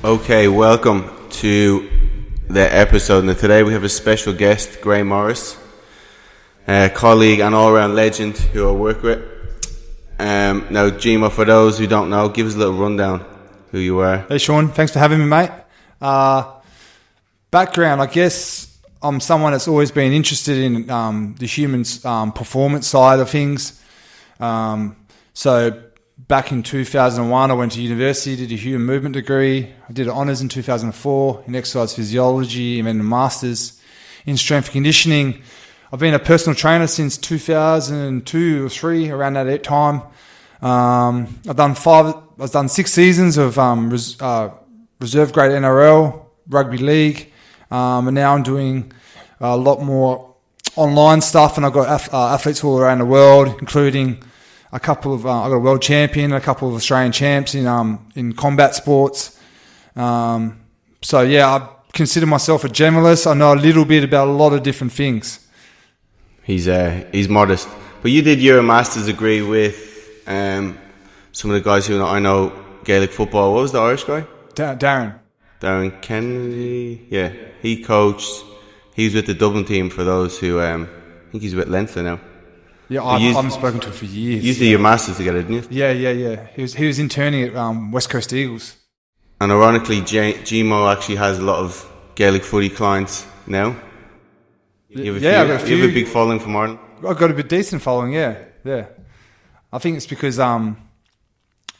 Okay, welcome to the episode. Now today we have a special guest, Graeme Morris, a colleague and all-round legend who I work with. Now, Gimo, for those who don't know, give us a little rundown who you are. Hey Sean, thanks for having me, mate. Background, I guess I'm someone that's always been interested in the human's performance side of things. So back in 2001, I went to university, did a human movement degree. I did an honours in 2004 in exercise physiology and then a master's in strength and conditioning. I've been a personal trainer since 2002 or 3, around that time. I've done 6 seasons of reserve grade NRL, rugby league, and now I'm doing a lot more online stuff. And I've got athletes all around the world, including a couple of I got a world champion, a couple of Australian champs in combat sports. So yeah, I consider myself a generalist. I know a little bit about a lot of different things. He's modest, but you did your master's degree with some of the guys who I know Gaelic football. What was the Irish guy? Darren Kennedy. Yeah, he coached. He's with the Dublin team. For those who I think he's with Leinster now. Yeah, I haven't spoken to him for years. You did your master's together, didn't you? Yeah. He was interning at West Coast Eagles. And ironically, Gimo actually has a lot of Gaelic footy clients now. You have a big following from Ireland. I've got a bit decent following, yeah. I think it's because I'm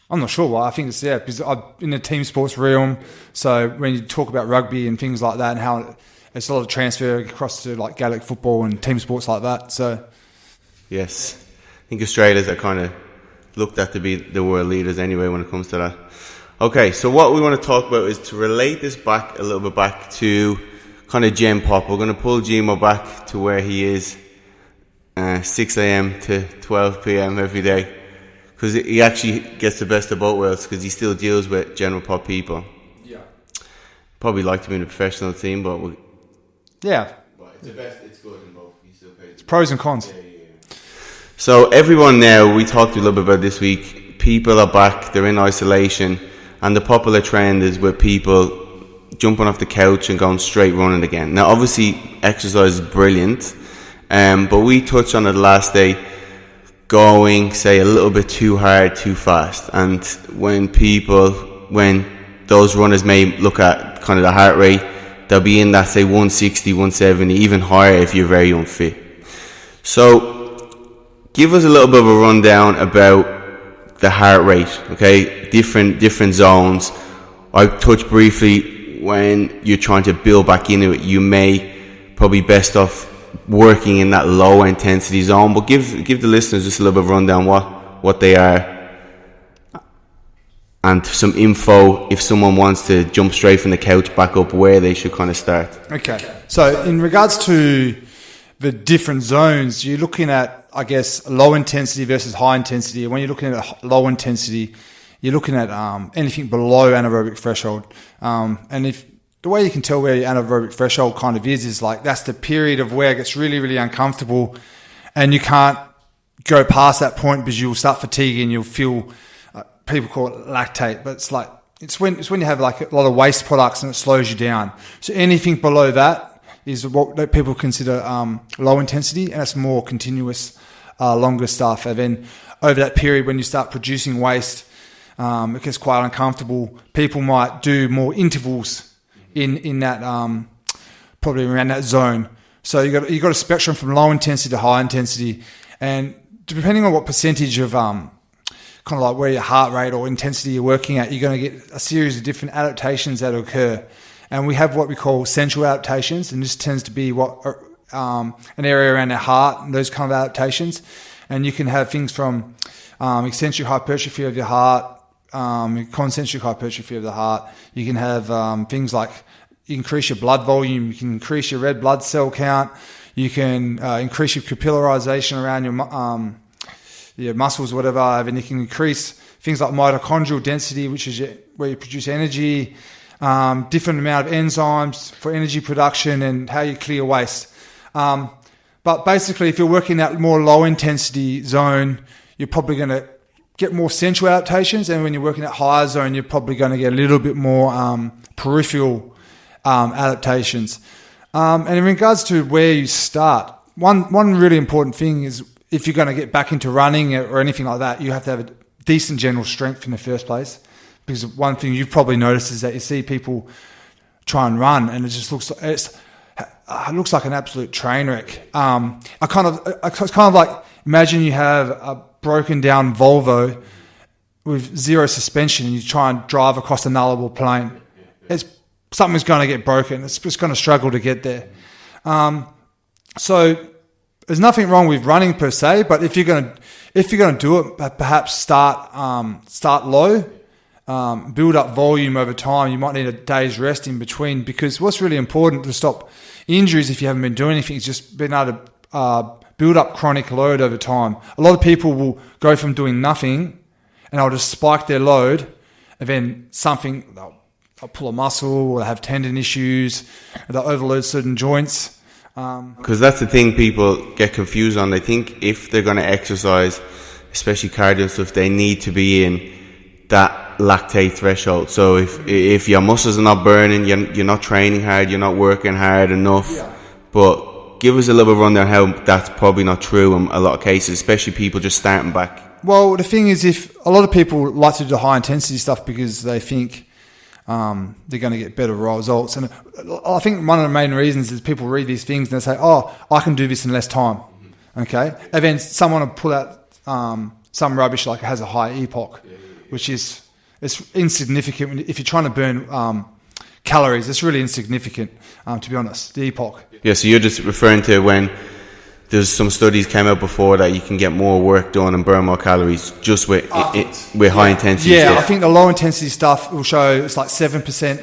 not sure why. I think it's because I'm in the team sports realm. So when you talk about rugby and things like that, and how it's a lot of transfer across to like Gaelic football and team sports like that. So. Yes, I think Australia's are kind of looked at to be the world leaders anyway when it comes to that. Okay, so what we want to talk about is to relate this back a little bit back to kind of Gen Pop. We're going to pull Gimo back to where he is 6 a.m. to 12 p.m. every day, because he actually gets the best of both worlds, because he still deals with general pop people. Yeah. Probably like to be in a professional team, but yeah. But it's the best. It's good in both. He still pays. It's pros and cons. Yeah. So everyone now, we talked a little bit about this week, people are back, they're in isolation, and the popular trend is with people jumping off the couch and going straight running again. Now obviously exercise is brilliant, but we touched on it last day, going, say, a little bit too hard, too fast. And when those runners may look at kind of the heart rate, they'll be in that, say, 160, 170, even higher if you're very unfit. So give us a little bit of a rundown about the heart rate, okay? Different zones. I touched briefly when you're trying to build back into it. You may probably best off working in that low intensity zone, but give the listeners just a little bit of a rundown what they are, and some info if someone wants to jump straight from the couch back up, where they should kind of start. Okay. So in regards to the different zones, you're looking at, I guess, low intensity versus high intensity. And when you're looking at low intensity, you're looking at anything below anaerobic threshold. And if the way you can tell where your anaerobic threshold kind of is like that's the period of where it gets really, really uncomfortable, and you can't go past that point because you'll start fatiguing. You'll feel people call it lactate, but it's when you have like a lot of waste products and it slows you down. So anything below that is what people consider low intensity, and it's more continuous, longer stuff. And then over that period, when you start producing waste, it gets quite uncomfortable. People might do more intervals in that probably around that zone. So you got a spectrum from low intensity to high intensity, and depending on what percentage of kind of like where your heart rate or intensity you're working at, you're going to get a series of different adaptations that occur. And we have what we call central adaptations, and this tends to be an area around the heart and those kind of adaptations. And you can have things from eccentric hypertrophy of your heart, concentric hypertrophy of the heart. You can have things like you increase your blood volume, you can increase your red blood cell count, you can increase your capillarization around your muscles, whatever, and you can increase things like mitochondrial density, which is where you produce energy. Different amount of enzymes for energy production and how you clear waste. But basically, if you're working that more low intensity zone, you're probably going to get more central adaptations, and when you're working at higher zone, you're probably going to get a little bit more peripheral adaptations. And in regards to where you start, one really important thing is if you're going to get back into running or anything like that, you have to have a decent general strength in the first place. Because one thing you've probably noticed is that you see people try and run, and it just looks like an absolute train wreck. It's kind of like, imagine you have a broken down Volvo with zero suspension, and you try and drive across a nullable plain. Something's going to get broken. It's just going to struggle to get there. So there's nothing wrong with running per se, but if you're going to do it, perhaps start low, build up volume over time. You might need a day's rest in between, because what's really important to stop injuries if you haven't been doing anything is just being able to build up chronic load over time. A lot of people will go from doing nothing and they'll just spike their load, and then they'll pull a muscle, or they have tendon issues, or they'll overload certain joints. Because that's the thing people get confused on. They think if they're going to exercise, especially cardio stuff, they need to be in that lactate threshold. So if your muscles are not burning, you're not training hard, you're not working hard enough. Yeah. But give us a little bit of a rundown how that's probably not true in a lot of cases, especially people just starting back. Well, the thing is, if a lot of people like to do the high intensity stuff because they think they're going to get better results, and I think one of the main reasons is people read these things and they say, "Oh, I can do this in less time." Okay, and then someone will pull out some rubbish like it has a high EPOC, which is insignificant. If you're trying to burn calories, it's really insignificant, to be honest, the EPOC. Yeah, so you're just referring to when there's some studies came out before that you can get more work done and burn more calories just with high intensity. Yeah, I think the low intensity stuff will show it's like 7%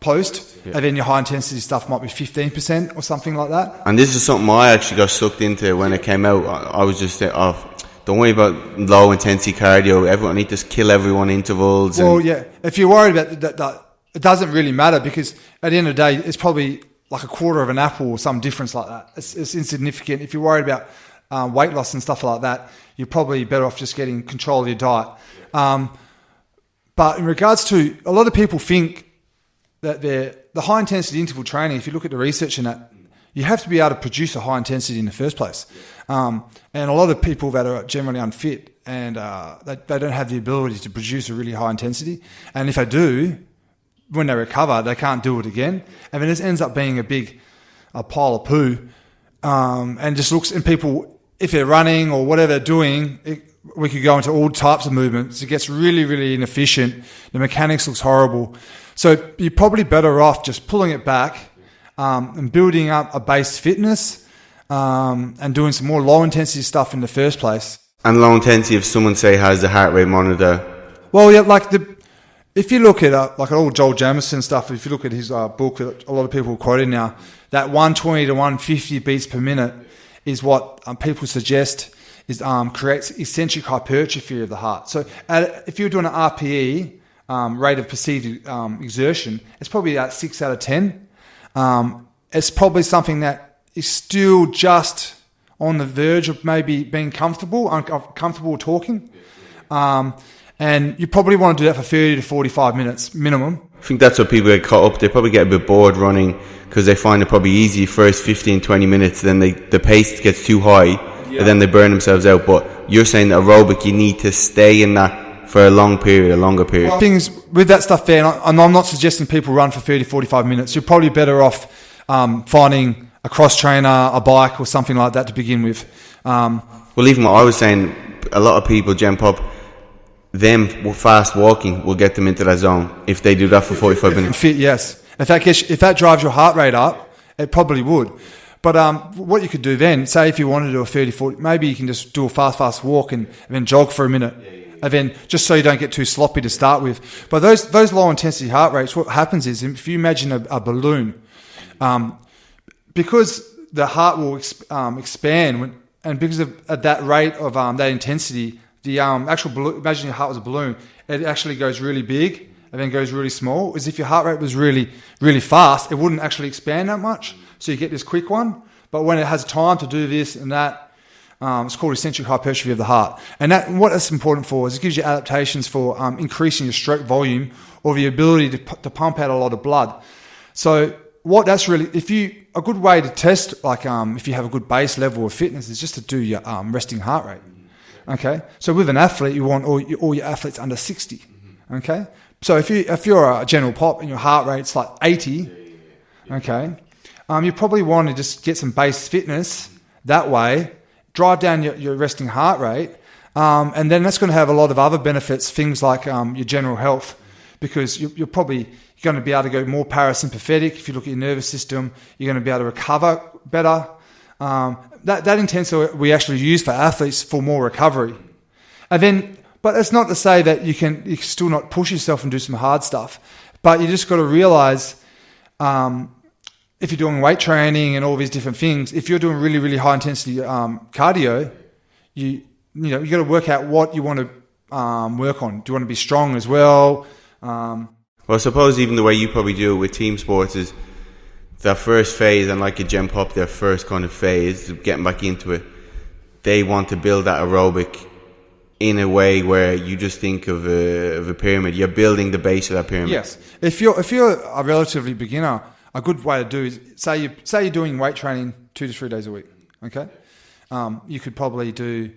post, and then your high intensity stuff might be 15% or something like that. And this is something I actually got sucked into when it came out. I was just don't worry about low intensity cardio. Everyone need to kill everyone intervals. Well, yeah. If you're worried about that, it doesn't really matter, because at the end of the day, it's probably like a quarter of an apple or some difference like that. It's insignificant. If you're worried about weight loss and stuff like that, you're probably better off just getting control of your diet. But in regards to, a lot of people think that the high intensity interval training, if you look at the research in that, you have to be able to produce a high intensity in the first place. And a lot of people that are generally unfit and they don't have the ability to produce a really high intensity. And if they do, when they recover, they can't do it again. And then it ends up being a pile of poo. And just looks, and people, if they're running or whatever they're doing, we could go into all types of movements. It gets really, really inefficient. The mechanics looks horrible. So you're probably better off just pulling it back and building up a base fitness and doing some more low intensity stuff in the first place. And low intensity, if someone say has a heart rate monitor. Well, yeah, if you look at like all Joel Jamieson stuff, if you look at his book that a lot of people are quoting now, that 120 to 150 beats per minute is what people suggest is creates eccentric hypertrophy of the heart. So if you're doing an RPE, rate of perceived exertion, it's probably at 6 out of 10. It's probably something that is still just on the verge of maybe being uncomfortable talking. And you probably want to do that for 30 to 45 minutes minimum. I think that's what people get caught up. They probably get a bit bored running because they find it probably easy first 15, 20 minutes. Then the pace gets too high, and then they burn themselves out. But you're saying that aerobic, you need to stay in that for a longer period. Well, things with that stuff there, and I'm not suggesting people run for 30, 45 minutes. You're probably better off finding a cross trainer, a bike, or something like that to begin with. Well, even what I was saying, a lot of people, Gen Pop, them fast walking will get them into that zone if they do that for 45 minutes. Fit, yes. If that drives your heart rate up, it probably would. But what you could do then, say if you want to do a 30, 40, maybe you can just do a fast walk and then jog for a minute. And then just so you don't get too sloppy to start with. But those low intensity heart rates, what happens is if you imagine a balloon, because the heart will expand, and because of at that rate of that intensity, the actual balloon, imagine your heart was a balloon, it actually goes really big and then goes really small. As if your heart rate was really, really fast, it wouldn't actually expand that much. So you get this quick one. But when it has time to do this and that, It's called eccentric hypertrophy of the heart. And what that's important for is it gives you adaptations for increasing your stroke volume or the ability to pump out a lot of blood. So what that's really, a good way to test, like if you have a good base level of fitness, is just to do your resting heart rate. Okay, so with an athlete, you want all your athletes under 60. Okay, so if you're a general pop and your heart rate's like 80, okay, you probably want to just get some base fitness that way, drive down your resting heart rate, and then that's going to have a lot of other benefits, things like your general health, because you're probably going to be able to go more parasympathetic. If you look at your nervous system, you're going to be able to recover better. That intensity we actually use for athletes for more recovery. And then, but it's not to say that you can still not push yourself and do some hard stuff. But you just got to realize, if you're doing weight training and all these different things, if you're doing really, really high intensity cardio, you got to work out what you want to work on. Do you want to be strong as well? Well, I suppose even the way you probably do it with team sports is their first phase, and like a gym pop, their first kind of phase, getting back into it, they want to build that aerobic in a way where you just think of a pyramid. You're building the base of that pyramid. Yes. If you're a relatively beginner, a good way to do is say you're doing weight training 2 to 3 days a week. Okay, you could probably do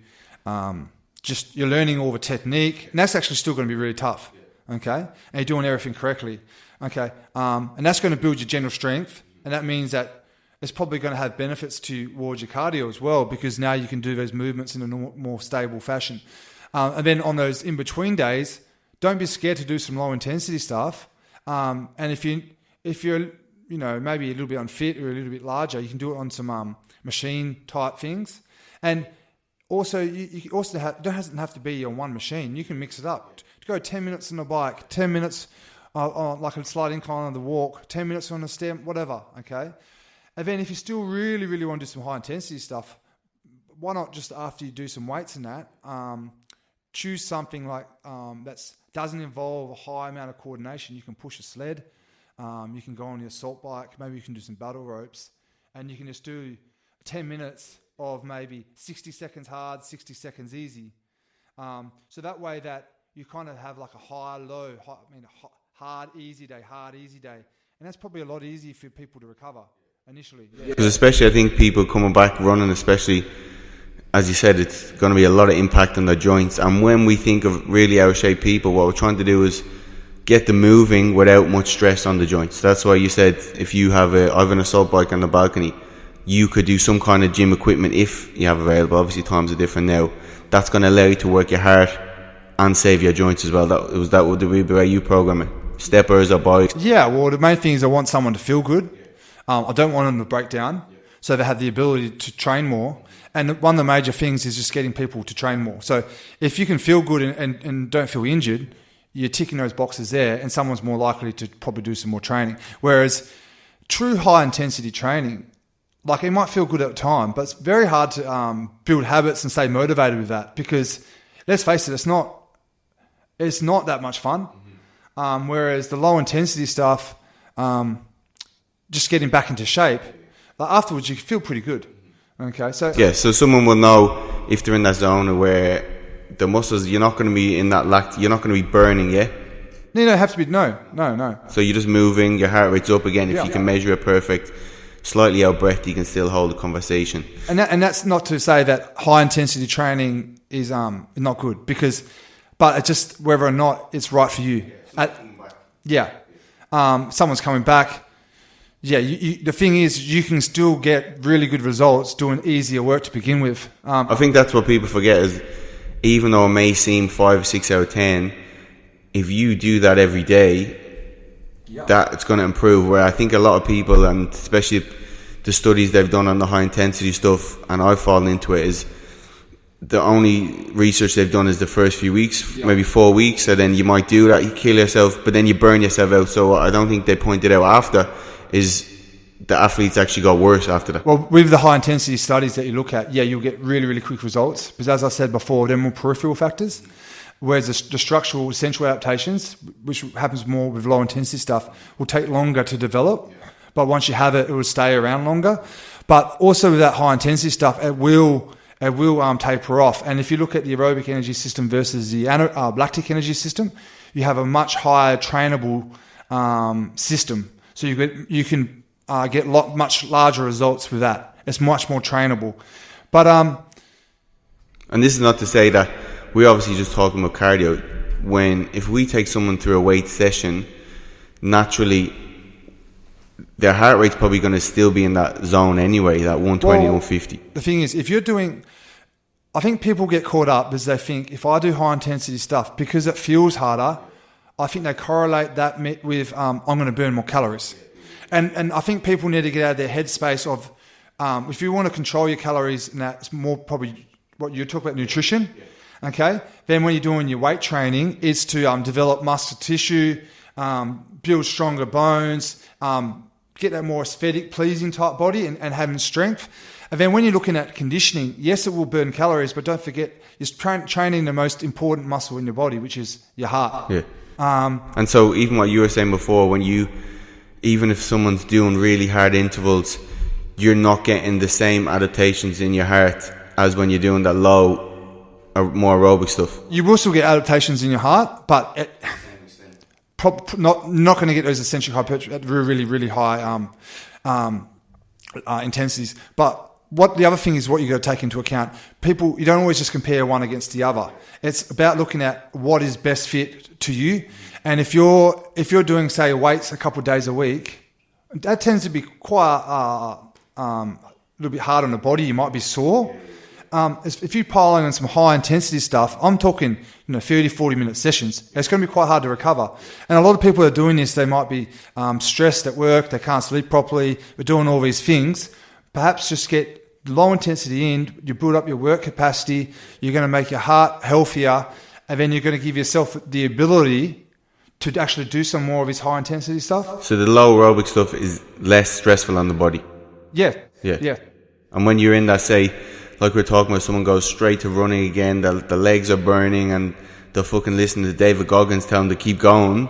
just you're learning all the technique, and that's actually still going to be really tough. Okay, and you're doing everything correctly. Okay, and that's going to build your general strength, and that means that it's probably going to have benefits towards your cardio as well, because now you can do those movements in a more stable fashion. And then on those in between days, don't be scared to do some low intensity stuff. And if you're maybe a little bit unfit or a little bit larger, you can do it on some machine type things. And also, you also it doesn't have to be on one machine. You can mix it up. Go 10 minutes on a bike, 10 minutes on like a slight incline on the walk, 10 minutes on a stem, whatever. Okay. And then if you still really, really want to do some high intensity stuff, why not just after you do some weights and that, choose something like that doesn't involve a high amount of coordination. You can push a sled. You can go on your assault bike. Maybe you can do some battle ropes, and you can just do 10 minutes of maybe 60 seconds hard, 60 seconds easy. So that way that you kind of have like a hard, easy day. And that's probably a lot easier for people to recover initially. Because especially I think people coming back running, especially, as you said, it's going to be a lot of impact on their joints. And when we think of really out of shape people, what we're trying to do is get them moving without much stress on the joints. That's why you said if you have I have an assault bike on the balcony, you could do some kind of gym equipment if you have available. Obviously times are different now. That's going to allow you to work your heart and save your joints as well. That would be the way you program it. Steppers or bikes. Yeah, well the main thing is I want someone to feel good. I don't want them to break down, so they have the ability to train more. And one of the major things is just getting people to train more. So if you can feel good and don't feel injured, you're ticking those boxes there, and someone's more likely to probably do some more training. Whereas true high intensity training, like it might feel good at the time, but it's very hard to build habits and stay motivated with that, because let's face it, it's not that much fun. Whereas the low intensity stuff, just getting back into shape, like afterwards you feel pretty good. Okay, so so someone will know if they're in that zone where the muscles, you're not going to be in that you're not going to be burning, yeah? No, have to be no. So you're just moving, your heart rate's up again. If you can measure it perfect, slightly out breath, you can still hold a conversation. And that's not to say that high intensity training is not good, but it's just whether or not it's right for you. Someone's coming back. Yeah, the thing is, you can still get really good results doing easier work to begin with. I think that's what people forget is, even though it may seem 5 or 6 out of 10, if you do that every day, that it's going to improve. Where I think a lot of people, and especially the studies they've done on the high intensity stuff, and I've fallen into it, is the only research they've done is the first few weeks, maybe 4 weeks, and then you might do that, you kill yourself, but then you burn yourself out. So I don't think they pointed out after is the athletes actually got worse after that. Well, with the high intensity studies that you look at, you'll get really, really quick results, because as I said before, they're more peripheral factors, whereas the structural essential adaptations, which happens more with low intensity stuff, will take longer to develop, but once you have it, it will stay around longer. But also with that high intensity stuff, it will it will taper off. And if you look at the aerobic energy system versus the lactic energy system, you have a much higher trainable system. So you can get much larger results with that. It's much more trainable. But and this is not to say that we're obviously just talking about cardio. If we take someone through a weight session, naturally their heart rate's probably going to still be in that zone anyway, that 120, 150. The thing is, if you're doing, I think people get caught up because they think if I do high intensity stuff, because it feels harder, I think they correlate that with I'm going to burn more calories. And I think people need to get out of their headspace of, if you want to control your calories, and that's more probably what you talk about, nutrition, okay? Then when you're doing your weight training, it's to develop muscle tissue, build stronger bones, get that more aesthetic, pleasing type body and having strength. And then when you're looking at conditioning, yes, it will burn calories, but don't forget, you're training the most important muscle in your body, which is your heart. Yeah. And so even what you were saying before, even if someone's doing really hard intervals, you're not getting the same adaptations in your heart as when you're doing that low or more aerobic stuff. You will still get adaptations in your heart, but not going to get those essential hypertrophy at really, really high intensities. But the other thing is what you got to take into account. People, you don't always just compare one against the other. It's about looking at what is best fit to you. And if you're doing, say, weights a couple of days a week, that tends to be quite a little bit hard on the body. You might be sore. If you pile in some high intensity stuff, I'm talking 30, 40 minute sessions. It's going to be quite hard to recover. And a lot of people are doing this. They might be stressed at work. They can't sleep properly. We're doing all these things. Perhaps just get low intensity in. You build up your work capacity. You're going to make your heart healthier. And then you're going to give yourself the ability to actually do some more of this high intensity stuff. So the low aerobic stuff is less stressful on the body. Yeah. And when you're in that, say, like we're talking about, someone goes straight to running again, the legs are burning and they'll fucking listen to David Goggins tell them to keep going.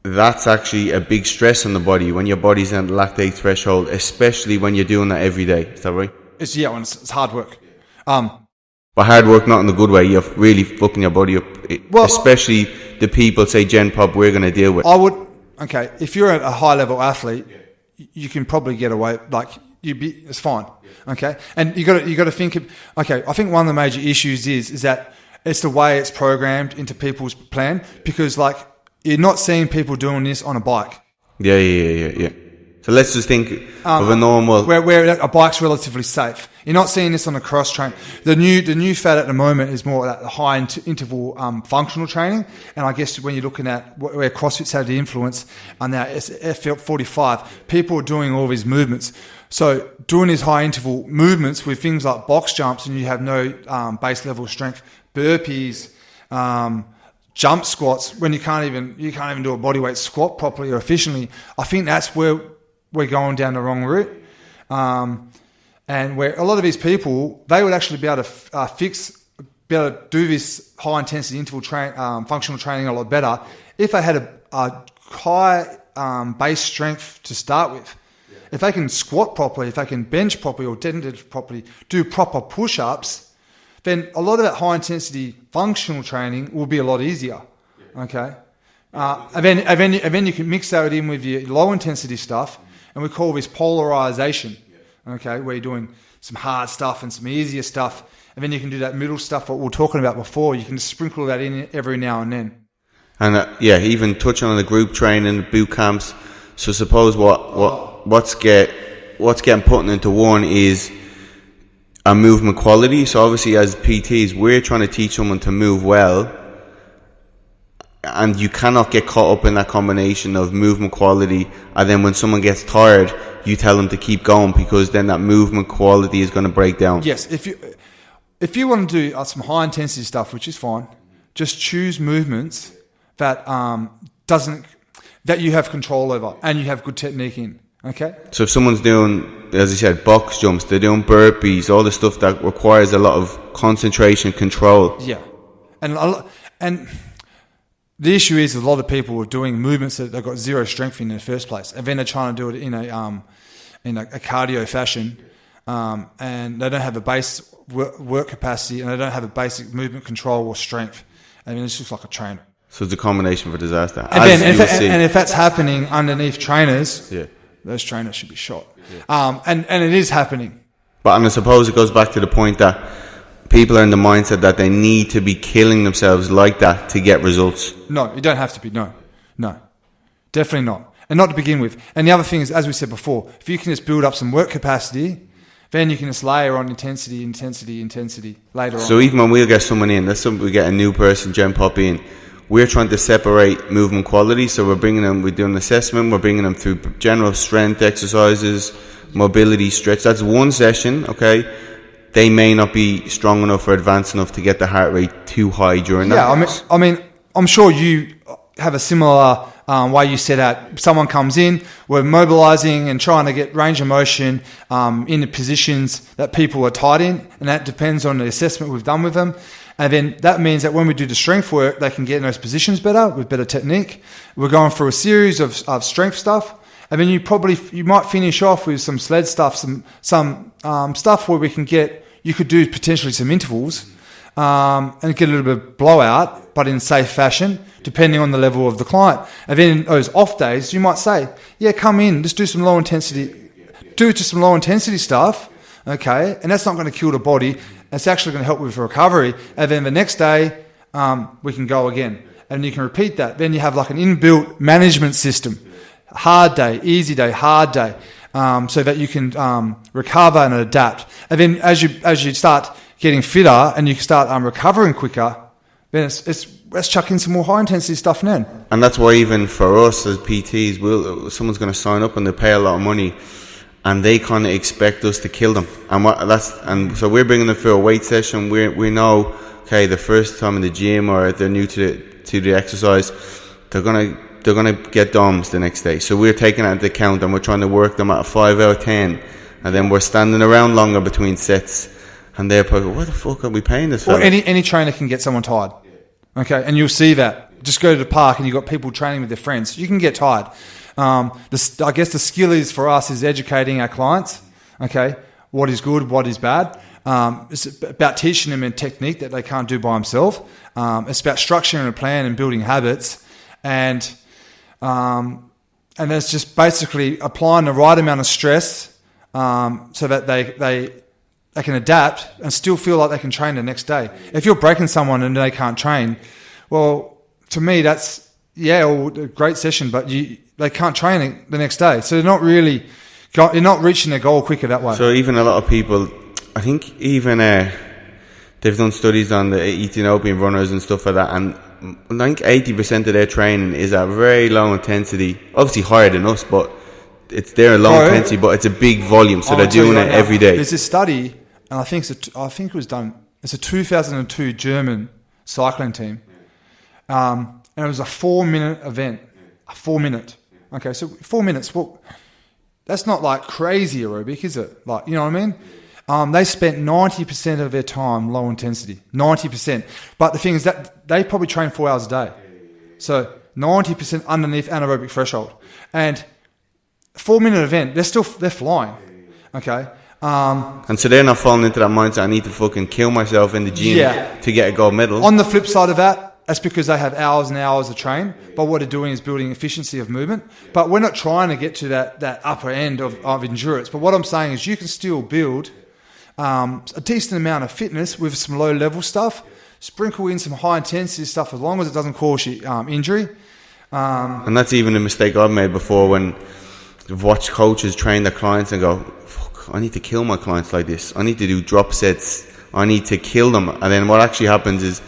That's actually a big stress on the body when your body's at the lactate threshold, especially when you're doing that every day. Is that right? It's hard work. But hard work not in a good way. You're really fucking your body up. Especially the people, say Gen Pop, we're going to deal with. If you're a high level athlete, you can probably get away, it's fine. Okay. And you got to think I think one of the major issues is that it's the way it's programmed into people's plan, because you're not seeing people doing this on a bike. Yeah. So let's just think of a normal... Where a bike's relatively safe. You're not seeing this on a cross train. The new fad at the moment is more that high interval functional training. And I guess when you're looking at where CrossFit's had the influence on that, it's F45. People are doing all these movements. So doing these high interval movements with things like box jumps, and you have no base level strength, burpees, jump squats, when you can't even do a bodyweight squat properly or efficiently. I think that's where we're going down the wrong route. And where a lot of these people, they would actually be able to do this high intensity interval functional training a lot better if they had a high base strength to start with. Yeah. If they can squat properly, if they can bench properly or deadlift properly, do proper push-ups, then a lot of that high intensity functional training will be a lot easier. Yeah. Okay. And then you can mix that in with your low intensity stuff, and we call this polarization. Okay, where you're doing some hard stuff and some easier stuff, and then you can do that middle stuff, what we were talking about before. You can just sprinkle that in every now and then. And even touching on the group training, boot camps. So suppose what's getting put into one is a movement quality. So obviously as PTs, we're trying to teach someone to move well, and you cannot get caught up in that combination of movement quality, and then when someone gets tired, you tell them to keep going, because then that movement quality is going to break down. Yes, if you want to do some high intensity stuff, which is fine, just choose movements that you have control over and you have good technique in. Okay. So if someone's doing, as I said, box jumps, they're doing burpees, all the stuff that requires a lot of concentration, control. Yeah, and the issue is a lot of people are doing movements that they've got zero strength in the first place, and then they're trying to do it in a cardio fashion. and they don't have a base work capacity, and they don't have a basic movement control or strength. I mean, it's just like a trainer. So it's a combination for disaster. And if that's happening underneath trainers, those trainers should be shot. Yeah. And it is happening. But I suppose it goes back to the point that people are in the mindset that they need to be killing themselves like that to get results. No, you don't have to be. No, definitely not. And not to begin with. And the other thing is, as we said before, if you can just build up some work capacity, then you can just layer on intensity later on. So even when we'll get someone in, let's say we get a new person, Gen Pop in, we're trying to separate movement quality. So we're doing an assessment, we're bringing them through general strength exercises, mobility, stretch. That's one session, okay? They may not be strong enough or advanced enough to get the heart rate too high during that. Yeah, I mean, I'm sure you have a similar way you set out. Someone comes in, we're mobilizing and trying to get range of motion in the positions that people are tight in, and that depends on the assessment we've done with them. And then that means that when we do the strength work, they can get in those positions better with better technique. We're going through a series of strength stuff. And then you might finish off with some sled stuff, some stuff where you could do potentially some intervals and get a little bit of blowout, but in safe fashion, depending on the level of the client. And then in those off days, you might say, yeah, come in, just do some low intensity stuff, okay? And that's not going to kill the body. It's actually going to help with recovery. And then the next day, we can go again. And you can repeat that. Then you have like an inbuilt management system. Hard day, easy day, hard day, so that you can recover and adapt. And then as you start getting fitter and you start recovering quicker, then let's chuck in some more high intensity stuff now. And that's why even for us as PTs, someone's going to sign up and they pay a lot of money, and they kind of expect us to kill them. And so we're bringing them through a weight session. We know, okay, the first time in the gym or if they're new to the exercise, they're gonna get DOMs the next day. So we're taking that into account, and we're trying to work them at a 5 out of 10, and then we're standing around longer between sets, and they're probably, what the fuck are we paying this for? Well, any trainer can get someone tired, okay, and you'll see that. Just go to the park and you've got people training with their friends. You can get tired. I guess the skill is for us is educating our clients, okay, what is good, what is bad. It's about teaching them a technique that they can't do by themselves. It's about structuring a plan and building habits, and it's just basically applying the right amount of stress so that they can adapt and still feel like they can train the next day. If you're breaking someone and they can't train, well, to me that's a great session, but they can't train the next day, so you're not reaching their goal quicker that way. So even a lot of people, I think even they've done studies on the Ethiopian runners and stuff like that, and I think 80% of their training is at very low intensity, obviously higher than us, but it's their low intensity, but it's a big volume, so they're doing it every day. There's this study, and I think it was done. It's a 2002 German cycling team, and it was a 4-minute event. A 4-minute. Okay, so 4 minutes. Well, that's not like crazy aerobic, is it? Like, you know what I mean? They spent 90% of their time low intensity. 90%. But the thing is that they probably train 4 hours a day. So 90% underneath anaerobic threshold. And 4-minute event, they're flying. Okay. And so they're not falling into that mindset, I need to fucking kill myself in the gym to get a gold medal. On the flip side of that, that's because they have hours and hours to train, but what they're doing is building efficiency of movement. But we're not trying to get to that upper end of endurance. But what I'm saying is you can still build a decent amount of fitness with some low-level stuff, sprinkle in some high-intensity stuff as long as it doesn't cause you injury. And that's even a mistake I've made before when I've watched coaches train their clients and go, fuck, I need to kill my clients like this. I need to do drop sets. I need to kill them. And then what actually happens is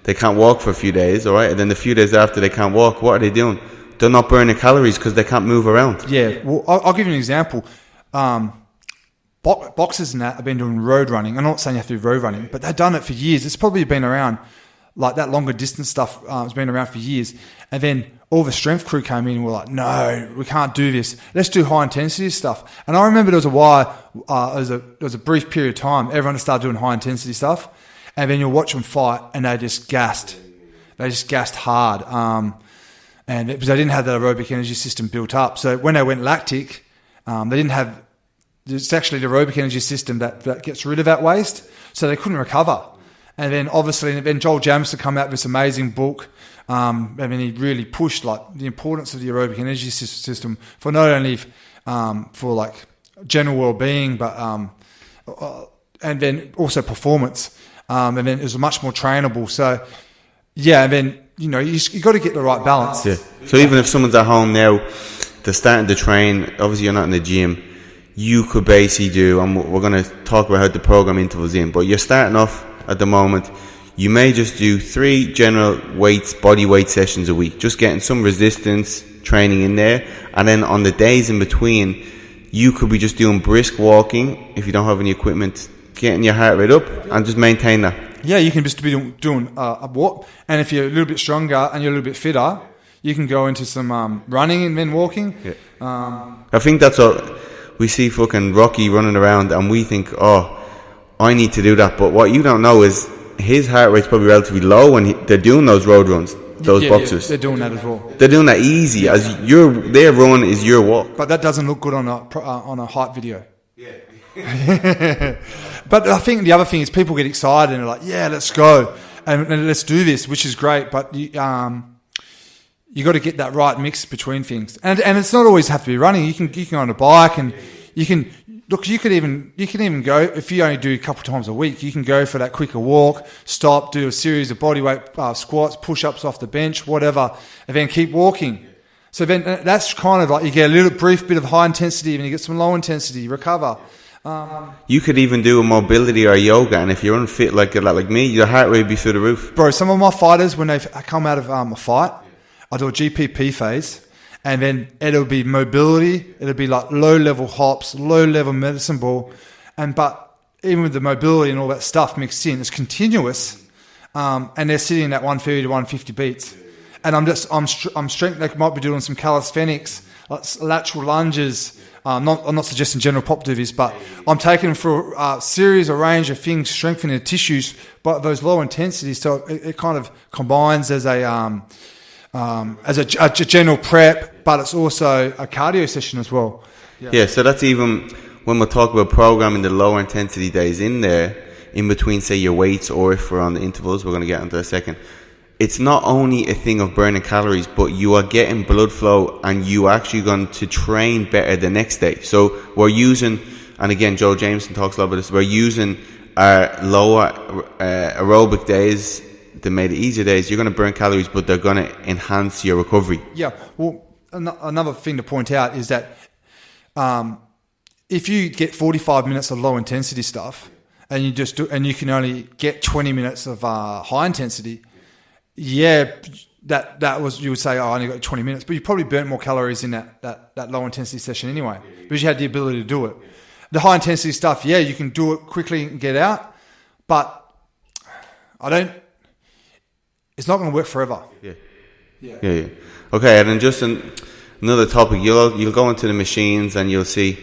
they can't walk for a few days, all right? And then the few days after they can't walk, what are they doing? They're not burning calories because they can't move around. Yeah, well, I'll give you an example. Boxers and that have been doing road running. I'm not saying you have to do road running, but they've done it for years. It's probably been around, like that longer distance stuff has been around for years. And then all the strength crew came in and were like, no, we can't do this. Let's do high intensity stuff. And I remember there was a while, there was a brief period of time, everyone started doing high intensity stuff. And then you'll watch them fight and they just gassed. They just gassed hard. Because they didn't have that aerobic energy system built up. So when they went lactic, they didn't have it's actually the aerobic energy system that gets rid of that waste. So they couldn't recover. And then obviously, then Joel Jamieson come out with this amazing book. He really pushed like the importance of the aerobic energy system for not only for like general well-being, but and then also performance. And then it was much more trainable. So yeah, and then you got to get the right balance. Yeah. So even if someone's at home now, they're starting to train. Obviously, you're not in the gym. You could basically do, and we're going to talk about how to program intervals in. But you're starting off at the moment. You may just do 3 general weights, body weight sessions a week, just getting some resistance training in there. And then on the days in between, you could be just doing brisk walking if you don't have any equipment, getting your heart rate up, and just maintain that. Yeah, you can just be doing a walk. And if you're a little bit stronger and you're a little bit fitter, you can go into some running and then walking. Yeah. I think that's what we see fucking Rocky running around, and we think, oh, I need to do that. But what you don't know is his heart rate's probably relatively low when they're doing those road runs, those boxers. Yeah, they're doing that as well. They're doing that easy, as their run is your walk. But that doesn't look good on a HIIT video. Yeah. But I think the other thing is people get excited and they're like, yeah, let's go and let's do this, which is great. But you got to get that right mix between things, and it's not always have to be running. You can go on a bike, and you can even go, if you only do a couple of times a week, you can go for that quicker walk, stop, do a series of bodyweight squats, push-ups off the bench, whatever, and then keep walking. So then that's kind of like you get a little brief bit of high intensity, and you get some low intensity, recover. You could even do a mobility or yoga, and if you're unfit like me, your heart rate would be through the roof. Bro, some of my fighters, when they come out of a fight, I do a GPP phase, and then it'll be mobility, it'll be like low-level hops, low-level medicine ball, but even with the mobility and all that stuff mixed in, it's continuous, and they're sitting at 130 to 150 beats. And I'm strength. They might be doing some calisthenics, like lateral lunges. I'm not suggesting general pop do this, but I'm taking them through a series, a range of things, strengthening the tissues, but those low intensities. So it kind of combines as a general prep, but it's also a cardio session as well. Yeah. So that's even when we'll talk about programming the lower intensity days in there, in between, say, your weights, or if we're on the intervals, we're going to get into a second. It's not only a thing of burning calories, but you are getting blood flow, and you are actually going to train better the next day. So we're using, and again, Joel Jamieson talks a lot about this, we're using our lower aerobic days, the made it easier days. You're going to burn calories, but they're going to enhance your recovery. Yeah. Well, another thing to point out is that if you get 45 minutes of low intensity stuff, and you can only get 20 minutes of high intensity, that was, you would say, oh, I only got 20 minutes, but you probably burnt more calories in that low intensity session anyway, because you had the ability to do it. The high intensity stuff, you can do it quickly and get out, but it's not going to work forever. Yeah. Okay, and then just another topic, you'll go into the machines and you'll see,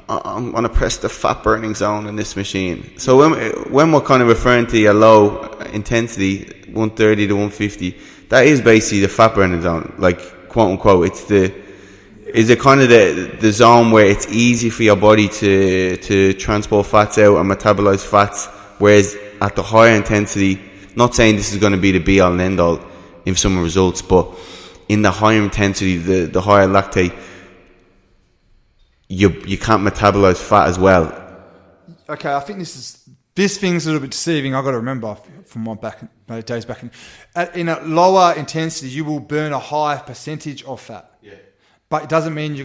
I'm going to press the fat burning zone in this machine. So when we're kind of referring to your low intensity, 130 to 150, that is basically the fat burning zone, like quote unquote. Is it kind of the zone where it's easy for your body to transport fats out and metabolize fats, whereas at the higher intensity, not saying this is going to be the be all and end all in some results, but in the higher intensity, the higher lactate, you can't metabolize fat as well. Okay, I think this thing's a little bit deceiving. I've got to remember from my days back in a lower intensity, you will burn a higher percentage of fat. Yeah. But it doesn't mean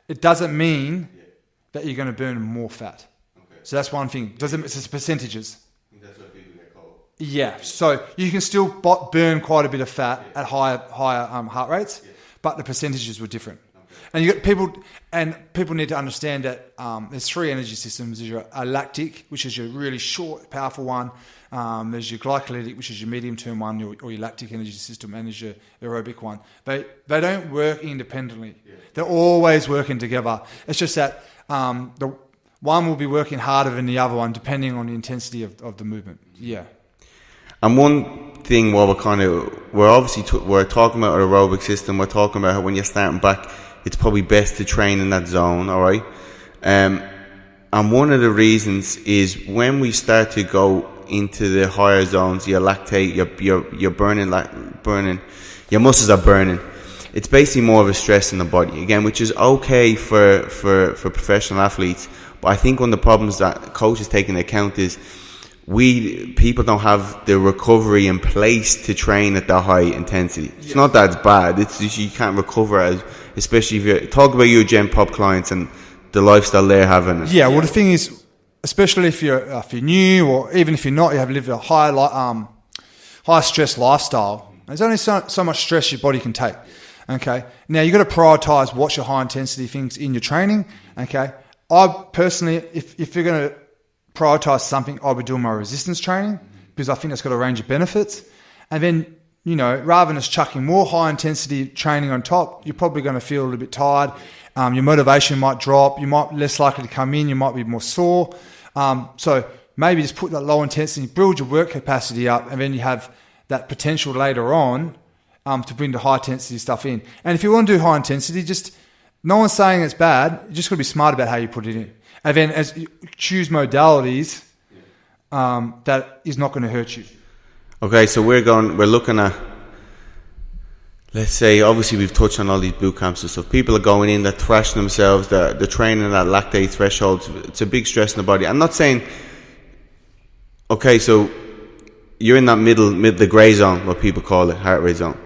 It doesn't mean that you're going to burn more fat. Okay. So that's one thing. It's just percentages. That's what people get called. Yeah. So you can still burn quite a bit of fat at higher heart rates, but the percentages were different. And people need to understand that there's 3 energy systems. There's your lactic, which is your really short, powerful one. There's your glycolytic, which is your medium-term one, or your lactic energy system, and there's your aerobic one. They don't work independently. Yeah. They're always working together. It's just that the one will be working harder than the other one, depending on the intensity of the movement. Yeah. And one thing, while we're talking about our aerobic system, we're talking about how when you're starting back, it's probably best to train in that zone, all right? And one of the reasons is when we start to go into the higher zones, your lactate, you're burning, your muscles are burning. It's basically more of a stress in the body, again, which is okay for professional athletes. But I think one of the problems that coaches take into account is people don't have the recovery in place to train at that high intensity. It's not that it's bad. It's just you can't recover especially if you talk about your Gen Pop clients and the lifestyle they're having. Yeah, well, the thing is, especially if you're new or even if you're not, you have lived a high stress lifestyle. There's only so much stress your body can take. Okay, now you've got to prioritize what's your high intensity things in your training. Okay, I personally, if you're going to prioritize something, I'll be doing my resistance training because I think that's got a range of benefits. And then, rather than just chucking more high intensity training on top, you're probably going to feel a little bit tired. Your motivation might drop. You might be less likely to come in. You might be more sore. So maybe just put that low intensity, build your work capacity up, and then you have that potential later on to bring the high intensity stuff in. And if you want to do high intensity, no one's saying it's bad. You just got to be smart about how you put it in. And then as you choose modalities that is not going to hurt you. Okay, so we're looking at, let's say, obviously we've touched on all these boot camps and stuff. People are going in, they're thrashing themselves, they're training at that lactate threshold. It's a big stress in the body. I'm not saying, okay, so you're in that the grey zone, what people call it, heart rate zone.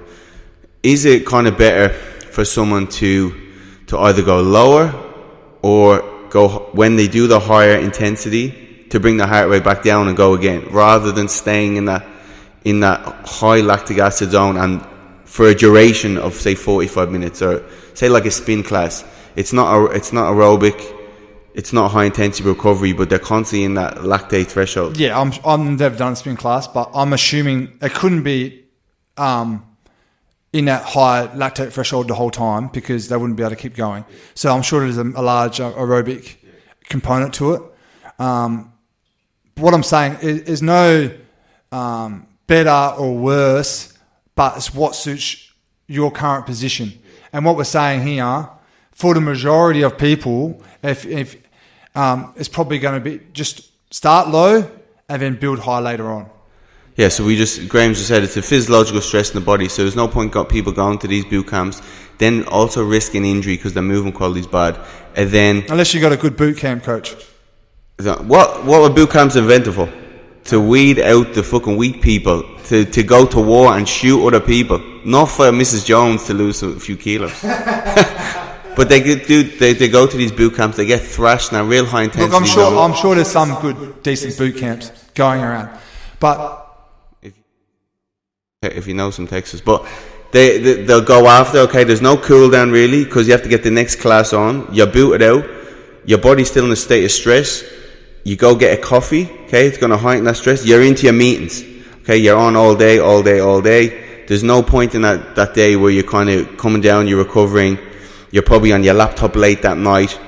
Is it kind of better for someone to either go lower or go when they do the higher intensity to bring the heart rate back down and go again, rather than staying in that high lactic acid zone and for a duration of say 45 minutes, or say like a spin class? It's not aerobic, it's not high intensity recovery, but they're constantly in that lactate threshold. Yeah, I'm never done a spin class, but I'm assuming it couldn't be in that high lactate threshold the whole time because they wouldn't be able to keep going. So I'm sure there's a large aerobic component to it. What I'm saying is no better or worse, but it's what suits your current position. And what we're saying here, for the majority of people, if it's probably going to be just start low and then build high later on. Yeah, so Graeme just said it's a physiological stress in the body, so there's no point people going to these boot camps, then also risking injury because their movement quality is bad, and then... Unless you got a good boot camp coach. What were boot camps invented for? To weed out the fucking weak people, to go to war and shoot other people, not for Mrs. Jones to lose a few kilos. But they go to these boot camps, they get thrashed in a real high intensity. Look, I'm sure there's some good, decent boot camps going around, but... If you know some Texas, but they'll go after, okay, there's no cool down really because you have to get the next class on, you're booted out, your body's still in a state of stress, you go get a coffee, okay, it's going to heighten that stress, you're into your meetings, okay, you're on all day, there's no point in that day where you're kind of coming down, you're recovering, you're probably on your laptop late that night,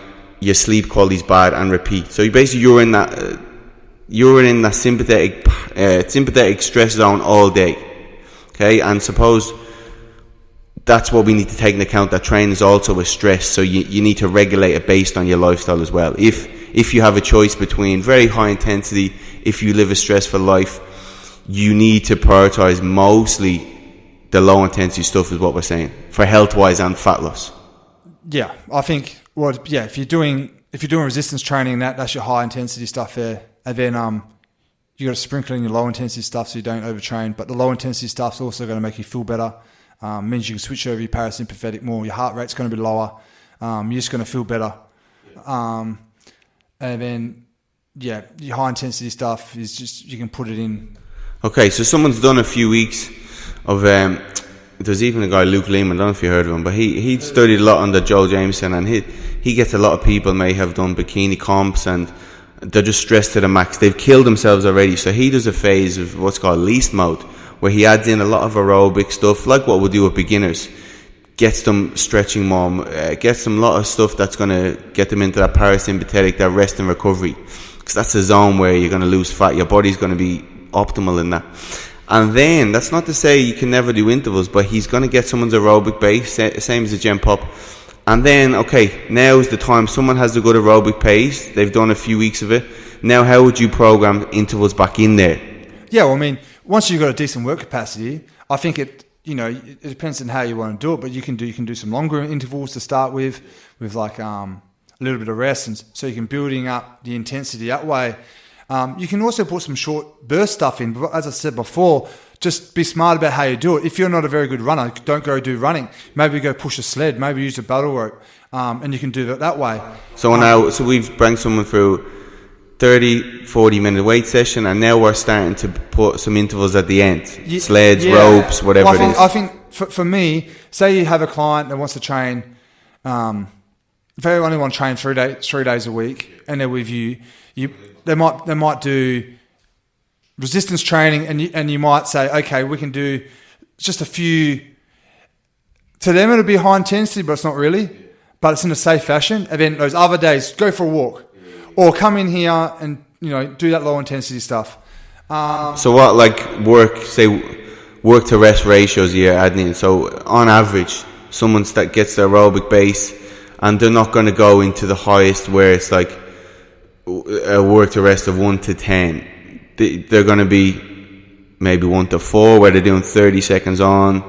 your sleep quality's bad, and repeat. So you're in that sympathetic stress zone all day. Okay, and suppose that's what we need to take into account, that training is also a stress, so you need to regulate it based on your lifestyle as well. If you have a choice between very high intensity, if you live a stressful life, you need to prioritize mostly the low intensity stuff, is what we're saying, for health wise and fat loss. Yeah, I think if you're doing resistance training, that's your high intensity stuff there, and then you got to sprinkle in your low intensity stuff so you don't overtrain. But the low intensity stuff's also going to make you feel better. Means you can switch over your parasympathetic more. Your heart rate's going to be lower. You're just going to feel better. And then, your high intensity stuff is just, you can put it in. Okay, so someone's done a few weeks of, there's even a guy, Luke Lehman, I don't know if you heard of him, but he studied a lot under Joel Jameson, and he gets a lot of people may have done bikini comps and they're just stressed to the max. They've killed themselves already. So he does a phase of what's called least mode, where he adds in a lot of aerobic stuff, like what we'll do with beginners. Gets them stretching more, gets them a lot of stuff that's going to get them into that parasympathetic, that rest and recovery. Because that's a zone where you're going to lose fat. Your body's going to be optimal in that. And then, that's not to say you can never do intervals, but he's going to get someone's aerobic base, same as a Gen Pop. And then, okay, now is the time. Someone has a good aerobic pace. They've done a few weeks of it. Now, how would you program intervals back in there? Yeah, well, I mean, once you've got a decent work capacity, I think it depends on how you want to do it, but you can do some longer intervals to start with like a little bit of rest, and so you can building up the intensity that way. You can also put some short burst stuff in, but as I said before, just be smart about how you do it. If you're not a very good runner, don't go do running. Maybe go push a sled, maybe use a battle rope, and you can do that way. So we've brought someone through 30-40 minute weight session, and now we're starting to put some intervals at the end. Sleds, ropes, whatever it is. I think for me, say you have a client that wants to train, if they only want to train 3 days a week, and they're with you, they might do resistance training, and you might say, okay, we can do just a few. To them, it'll be high intensity, but it's not really. But it's in a safe fashion. And then those other days, go for a walk, or come in here and do that low intensity stuff. So what, like work to rest ratios you're adding in? So on average, someone that gets their aerobic base, and they're not going to go into the highest where it's like a work to rest of 1 to 10. They're going to be maybe 1 to 4, where they're doing 30 seconds on.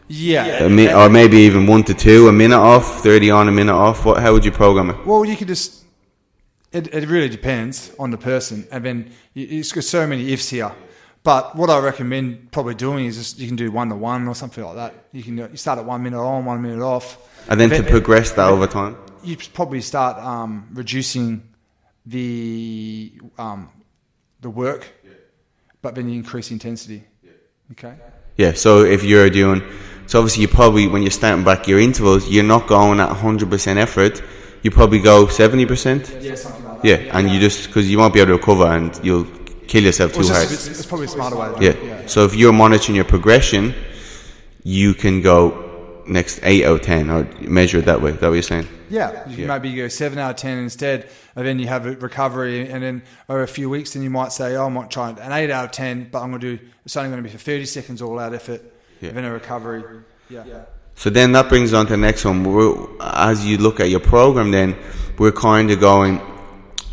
Yeah. Or maybe even 1 to 2, a minute off, 30 on, a minute off. How would you program it? Well, you could just... It really depends on the person. And then it's got so many ifs here. But what I recommend probably doing is just you can do 1-to-1 or something like that. You start at 1 minute on, 1 minute off. And then to progress that over time? You probably start reducing the work, but then you increase the intensity. Okay? Yeah, so if you're doing... So obviously you probably, when you're starting back your intervals, you're not going at 100% effort. You probably go 70%? Yeah, something like that. Yeah, and you just... Because you won't be able to recover and you'll kill yourself too hard. It's probably a smarter way. Yeah. So if you're monitoring your progression, you can go next 8 out of 10 or measure it that way. Is that what you're saying? Yeah, you can maybe go 7 out of 10 instead, and then you have a recovery, and then over a few weeks, then you might say, I might try an 8 out of 10, but it's only going to be for 30 seconds all out effort, then a recovery. Yeah. So then that brings on to the next one. As you look at your program, then we're kind of going,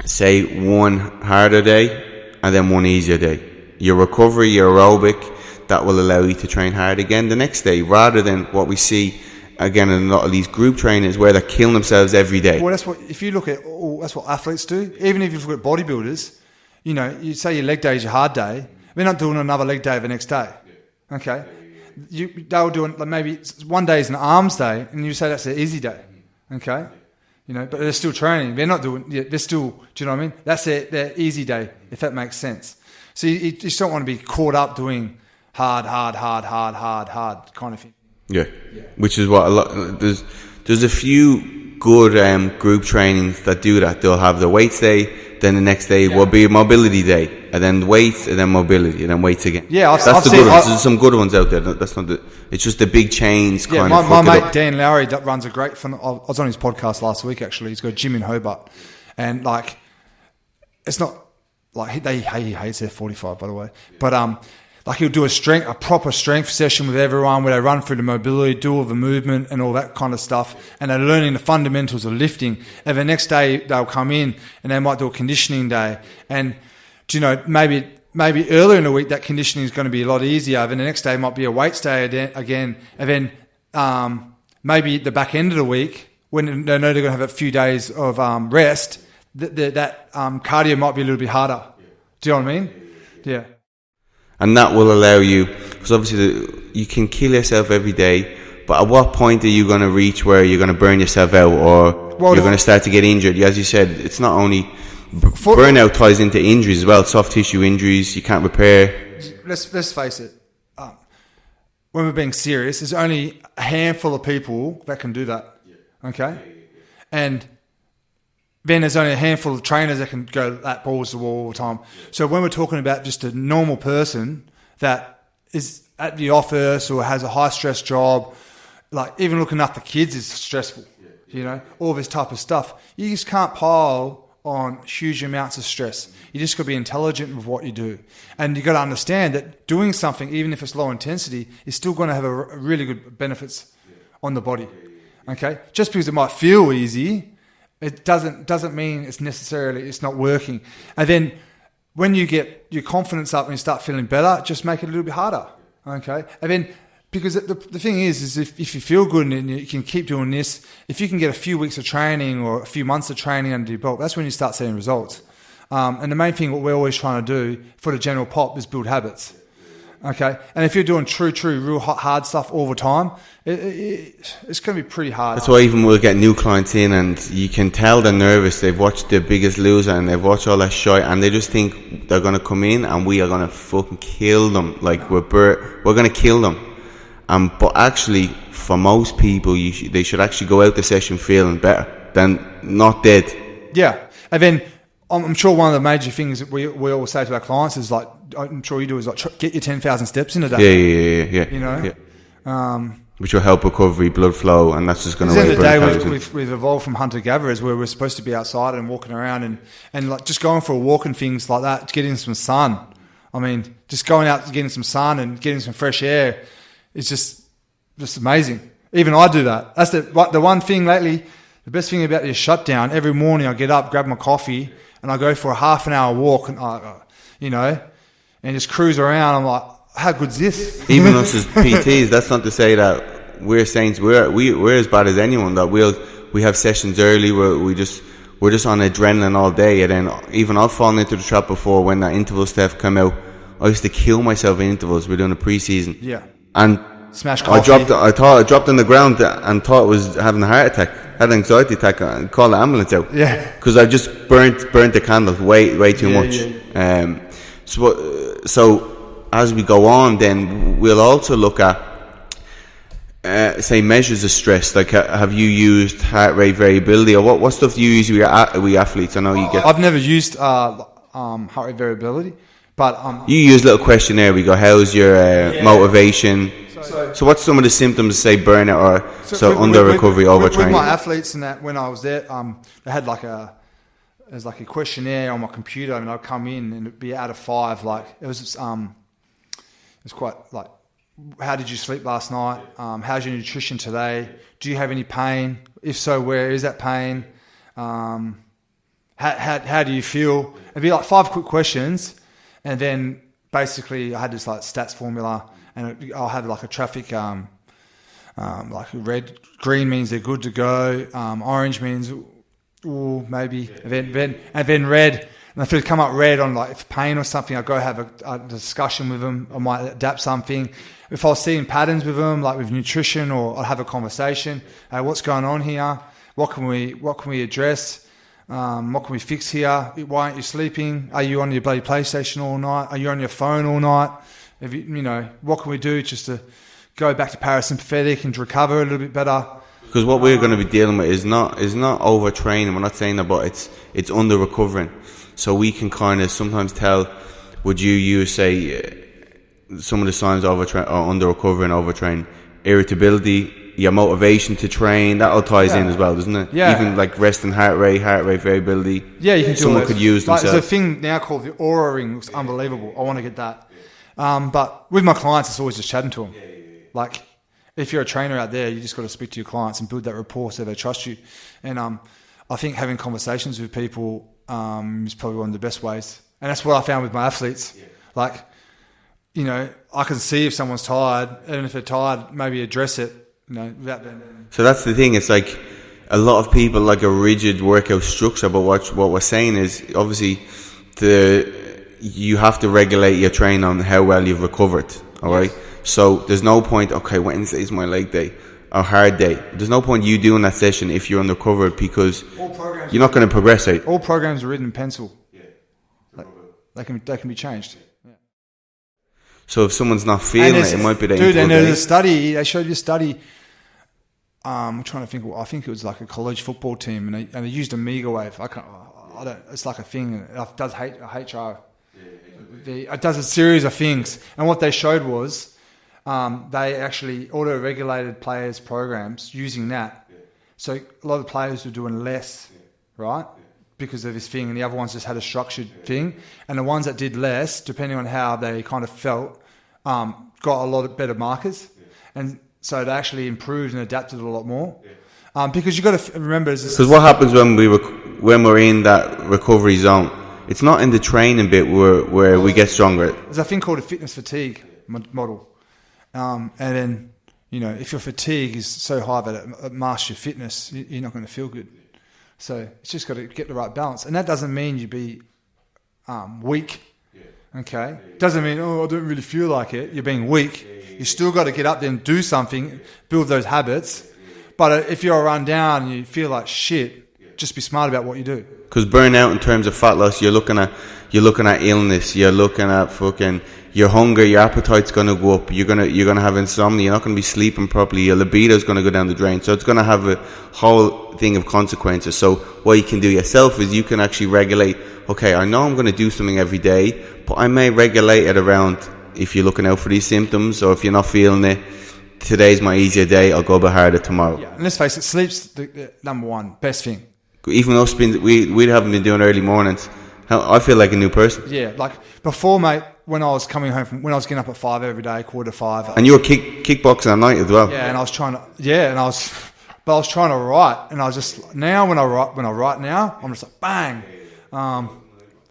say, one harder day and then one easier day. Your recovery, your aerobic, that will allow you to train hard again the next day, rather than what we see again in a lot of these group trainings where they're killing themselves every day. Well, if you look at that's what athletes do. Even if you look at bodybuilders, you say your leg day is your hard day, they're not doing another leg day the next day. Okay, they'll do maybe one day is an arms day, and you say that's their easy day. Okay, but they're still training. They're not doing. They're still. Do you know what I mean? That's their easy day, if that makes sense. So you just don't want to be caught up doing hard kind of thing. Yeah. Which is what a lot. There's a few good group trainings that do that. They'll have the weights day, then the next day will be a mobility day, and then weights, and then mobility, and then weights again. Yeah, I've the good ones. There's some good ones out there. That's not it's just the big chains. Yeah, my mate Dan Lowry that runs a great. I was on his podcast last week actually. He's got a gym in Hobart, and it's not like he hates F45 by the way, but he'll do a proper strength session with everyone where they run through the mobility, do all the movement and all that kind of stuff, and they're learning the fundamentals of lifting. And the next day they'll come in and they might do a conditioning day. And maybe earlier in the week that conditioning is going to be a lot easier. And the next day might be a weights day again. And then maybe at the back end of the week, when they know they're going to have a few days of rest, that cardio might be a little bit harder. Do you know what I mean? Yeah. And that will allow you, because obviously you can kill yourself every day, but at what point are you going to reach where you're going to burn yourself out, or you're going to start to get injured? As you said, it's not only burnout ties into injuries as well, soft tissue injuries you can't repair. Let's face it, when we're being serious, there's only a handful of people that can do that. Okay? And then there's only a handful of trainers that can go that balls to the wall all the time. So when we're talking about just a normal person that is at the office or has a high stress job, like even looking after kids is stressful, all this type of stuff. You just can't pile on huge amounts of stress. You just got to be intelligent with what you do. And you got to understand that doing something, even if it's low intensity, is still going to have a really good benefits on the body. Okay, just because it might feel easy, it doesn't mean it's not working. And then when you get your confidence up and you start feeling better, just make it a little bit harder. Okay, and then because the thing is if you feel good and you can keep doing this, if you can get a few weeks of training or a few months of training under your belt, that's when you start seeing results. And the main thing what we're always trying to do for the general pop is build habits. Okay, and if you're doing true, real hard stuff all the time, it's going to be pretty hard. That's why even we'll get new clients in, and you can tell they're nervous. They've watched The Biggest Loser, and they've watched all that shit, and they just think they're going to come in, and we are going to fucking kill them. Like we're going to kill them. But actually, for most people, they should actually go out the session feeling better than not dead. Yeah, and then I'm sure one of the major things that we always say to our clients is like, I'm sure you do, is like get your 10,000 steps in a day. Yeah. You know, yeah. Which will help recovery, blood flow, and that's just going to. At the end of the day, we've evolved from hunter gatherers where we're supposed to be outside and walking around and like just going for a walk and things like that, getting some sun. I mean, just going out, getting some sun and getting some fresh air is just amazing. Even I do that. That's the one thing lately. The best thing about this shutdown, every morning I get up, grab my coffee, and I go for a half an hour walk, and and just cruise around. I'm like, how good's this? Even us as PTs, that's not to say that we're saints. We're as bad as anyone. That we have sessions early where we're just on adrenaline all day, and then even I've fallen into the trap before when that interval stuff came out. I used to kill myself in intervals. We're doing a pre-season, and smash coffee. I dropped on the ground and thought I was having a heart attack. Had an anxiety attack and called the ambulance out. Yeah, because I just burnt the candle way too much. Yeah. So as we go on, then we'll also look at say measures of stress. Like have you used heart rate variability, or what stuff do you use with athletes? I know you get. I've never used heart rate variability, but you use a little questionnaire. We go, how's your motivation? So what's some of the symptoms, say burnout or under recovery, overtraining? With my athletes and that, when I was there, they had there's like a questionnaire on my computer, and I'd come in and it'd be out of 5. Like it was quite like, how did you sleep last night? How's your nutrition today? Do you have any pain? If so, where is that pain? How do you feel? It'd be like 5 quick questions, and then basically I had this like stats formula. And I'll have like a traffic, like green means they're good to go. Orange means, maybe. And then red. And if it come up red on like pain or something, I'll go have a discussion with them. I might adapt something. If I was seeing patterns with them, like with nutrition, or I'll have a conversation. Hey, what's going on here? What can we address? What can we fix here? Why aren't you sleeping? Are you on your bloody PlayStation all night? Are you on your phone all night? What can we do just to go back to parasympathetic and to recover a little bit better? Because what we're going to be dealing with is not overtraining. We're not saying that, but it's under recovering. So we can kind of sometimes tell. Would you use say some of the signs of under recovering, overtrain, irritability, your motivation to train? That all ties in as well, doesn't it? Yeah. Even like resting heart rate variability. Yeah, you can. Someone could use themselves. There's a thing now called the Aura Ring. It's unbelievable. I want to get that. But with my clients, it's always just chatting to them. Like, if you're a trainer out there, you just got to speak to your clients and build that rapport so they trust you. And I think having conversations with people is probably one of the best ways. And that's what I found with my athletes. Like, I can see if someone's tired, and if they're tired, maybe address it. So that's the thing. It's like a lot of people like a rigid workout structure, but what we're saying is obviously you have to regulate your training on how well you've recovered. All right. So there's no point. Okay, Wednesday is my leg day, or hard day. There's no point you doing that session if you're undercovered, because you're not going to progress. All programs are written in pencil. They can be changed. So if someone's not feeling it might be that. Dude, and there's a study. They showed you a study. I'm trying to think. I think it was like a college football team, and they used a Amiga wave. I don't. It's like a thing. It does HR. It does a series of things, and what they showed was they actually auto-regulated players' programs using that. So a lot of players were doing less, right? Because of this thing, and the other ones just had a structured thing. And the ones that did less, depending on how they kind of felt, got a lot of better markers. And so they actually improved and adapted a lot more. Because you got to remember, because what happens when we're in that recovery zone? It's not in the training bit where we get stronger. There's a thing called a fitness fatigue model, and then if your fatigue is so high that it masks your fitness, you're not going to feel good. So it's just got to get the right balance, and that doesn't mean you be weak. Okay, doesn't mean I don't really feel like it. You're being weak. You still got to get up there and do something, build those habits. But if you're run down and you feel like shit, just be smart about what you do. Because burnout in terms of fat loss, you're looking at illness. You're looking at fucking your hunger, your appetite's gonna go up. You're gonna have insomnia. You're not gonna be sleeping properly. Your libido's gonna go down the drain. So it's gonna have a whole thing of consequences. So what you can do yourself is you can actually regulate. Okay, I know I'm gonna do something every day, but I may regulate it around if you're looking out for these symptoms, or if you're not feeling it. Today's my easier day. I'll go a bit harder tomorrow. Yeah, and let's face it, sleep's the number one best thing. Even us, we haven't been doing early mornings. I feel like a new person. Yeah, like before, mate. When I was coming home when I was getting up at 5 every day, 4:45. And you were kickboxing at night as well. Yeah, and I was trying to. Yeah, and I was trying to write, and I was just now when I write now, I'm just like bang.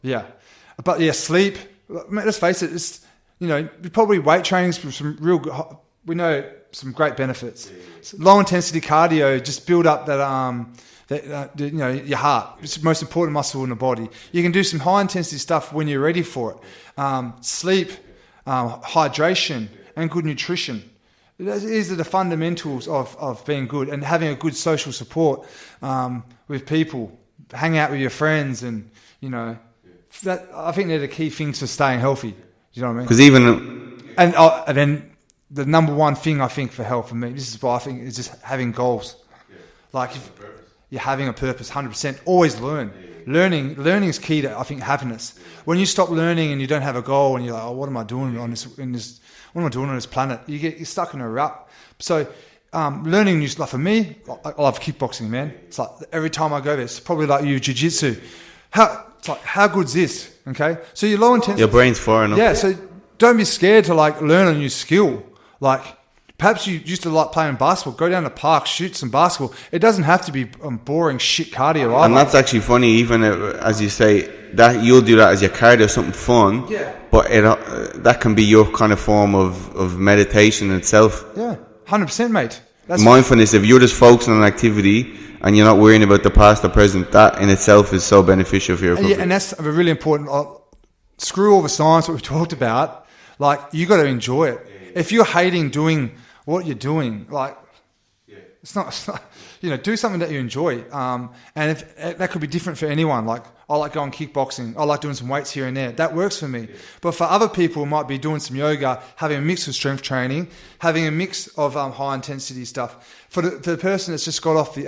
Yeah, but yeah, sleep. Let's face it, it's probably weight training's some real. We know some great benefits. Low intensity cardio just build up that your heart. It's the most important muscle in the body. You can do some high intensity stuff when you're ready for it. Sleep, hydration, and good nutrition. These are the fundamentals of being good, and having a good social support with people. Hang out with your friends, and that I think they're the key things for staying healthy. You know what I mean? Because and then the number one thing I think for health for me, this is what I think, is just having goals. Like if you're having a purpose, 100%. Always learn. Learning is key to, I think, happiness. When you stop learning and you don't have a goal, and you're like, oh, what am I doing on this? What am I doing on this planet? You're stuck in a rut. So learning new stuff. For me, I love kickboxing, man. It's like every time I go there, it's probably like you, jiu-jitsu. How good's this? Okay, so you're low intensity. Your brain's firing up. Yeah, so don't be scared to learn a new skill. Perhaps you used to like playing basketball. Go down the park, shoot some basketball. It doesn't have to be boring shit cardio either. And that's actually funny, even as you say, that you'll do that as your cardio, something fun. Yeah. But that can be your kind of form of meditation itself. Yeah, 100%, mate. Mindfulness, if you're just focusing on an activity and you're not worrying about the past or present, that in itself is so beneficial for your recovery. Yeah, and that's a really important. Screw all the science that we've talked about. You got to enjoy it. If you're hating doing what you're doing, it's not do something that you enjoy. And if that could be different for anyone. I like going kickboxing. I like doing some weights here and there. That works for me. But for other people, it might be doing some yoga, having a mix of strength training, having a mix of high intensity stuff. For the person that's just got off the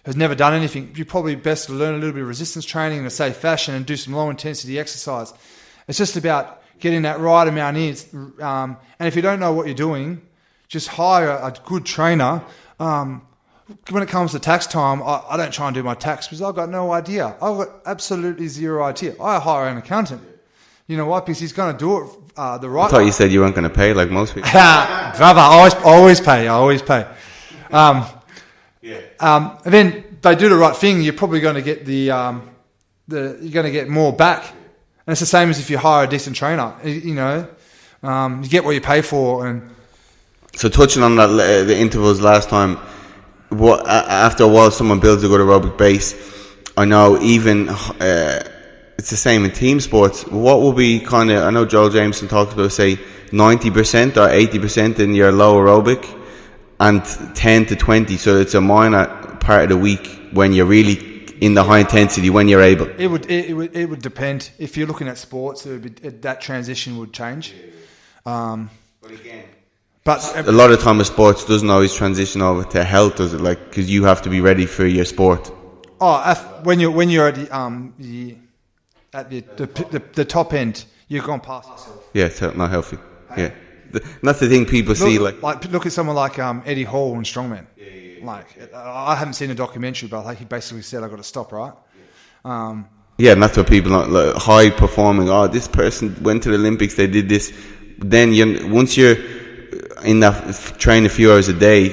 has never done anything, you're probably best to learn a little bit of resistance training in a safe fashion and do some low intensity exercise. It's just about getting that right amount in. And if you don't know what you're doing, just hire a good trainer. When it comes to tax time, I don't try and do my tax because I've got no idea. I've got absolutely zero idea. I hire an accountant. You know why? Because he's going to do it the right way. I thought you said you weren't going to pay like most people. Brother, I always pay. And then they do the right thing. You're probably going to get you're going to get more back. And it's the same as if you hire a decent trainer. You get what you pay for. And so touching on that, the intervals last time, after a while someone builds a good aerobic base, I know even it's the same in team sports. What will be I know Joel Jameson talks about, say, 90% or 80% in your low aerobic and 10 to 20, so it's a minor part of the week when you're really in the high intensity, when you're able. It would depend. If you're looking at sports, that transition would change. But a lot of time with sports doesn't always transition over to health, does it? Because you have to be ready for your sport. When you're at the top end, you've gone past yourself. Yeah, it's not healthy. Yeah, that's the thing people see. Look at someone like Eddie Hall in strongman. I haven't seen a documentary, but he basically said, "I got to stop." Right. Yeah, and that's what people high performing. Oh, this person went to the Olympics. They did this. Then once you're in that train a few hours a day,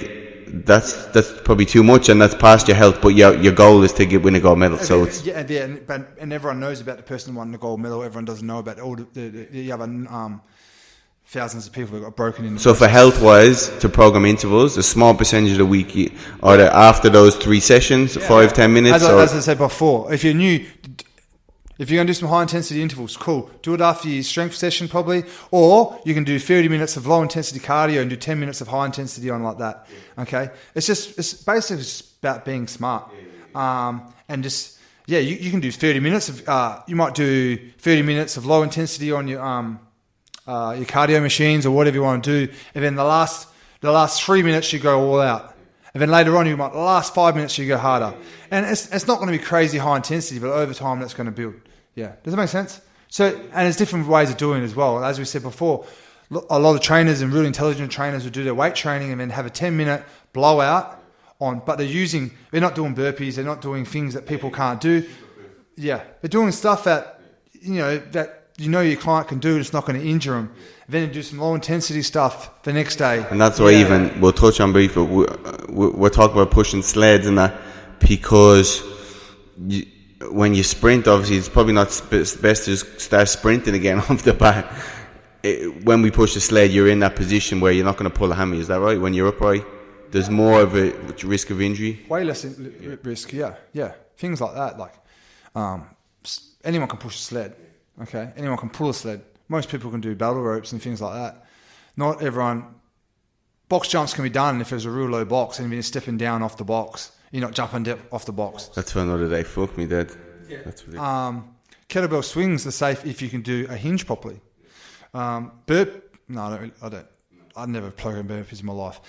that's probably too much, and that's past your health. But your goal is to win a gold medal. So it's and everyone knows about the person who won the gold medal. Everyone doesn't know about all the other thousands of people who got broken in. So for health wise, to program intervals, a small percentage of the week, or after those 3 sessions, 5-10 minutes. As I said before, if you're new. If you're going to do some high-intensity intervals, cool. Do it after your strength session probably. Or you can do 30 minutes of low-intensity cardio and do 10 minutes of high-intensity on like that. Okay? It's basically just about being smart. And just, you can do 30 minutes of, you might do 30 minutes of low-intensity on your cardio machines or whatever you want to do. And then the last 3 minutes you go all out. And then later on, the last 5 minutes you go harder. And it's not going to be crazy high intensity, but over time that's going to build. Yeah. Does that make sense? So, and there's different ways of doing it as well. As we said before, a lot of trainers and really intelligent trainers will do their weight training and then have a 10-minute blowout but they're not doing burpees, they're not doing things that people can't do. Yeah. They're doing stuff that your client can do, it's not going to injure them. Then do some low intensity stuff the next day. And that's why even, we'll touch on briefly, we're talking about pushing sleds and that, because when you sprint, obviously it's probably not best to just start sprinting again off the bat. When we push the sled, you're in that position where you're not going to pull a hammy, is that right? When you're upright, there's more of a risk of injury? Way less risk, yeah. Things like that, like anyone can push a sled, okay? Anyone can pull a sled. Most people can do battle ropes and things like that. Not everyone. Box jumps can be done if there's a real low box and you're stepping down off the box. You're not jumping off the box. That's for another day. Fuck me, Dad. Yeah. That's kettlebell swings are safe if you can do a hinge properly. No, I don't. I've never programmed burpees in my life.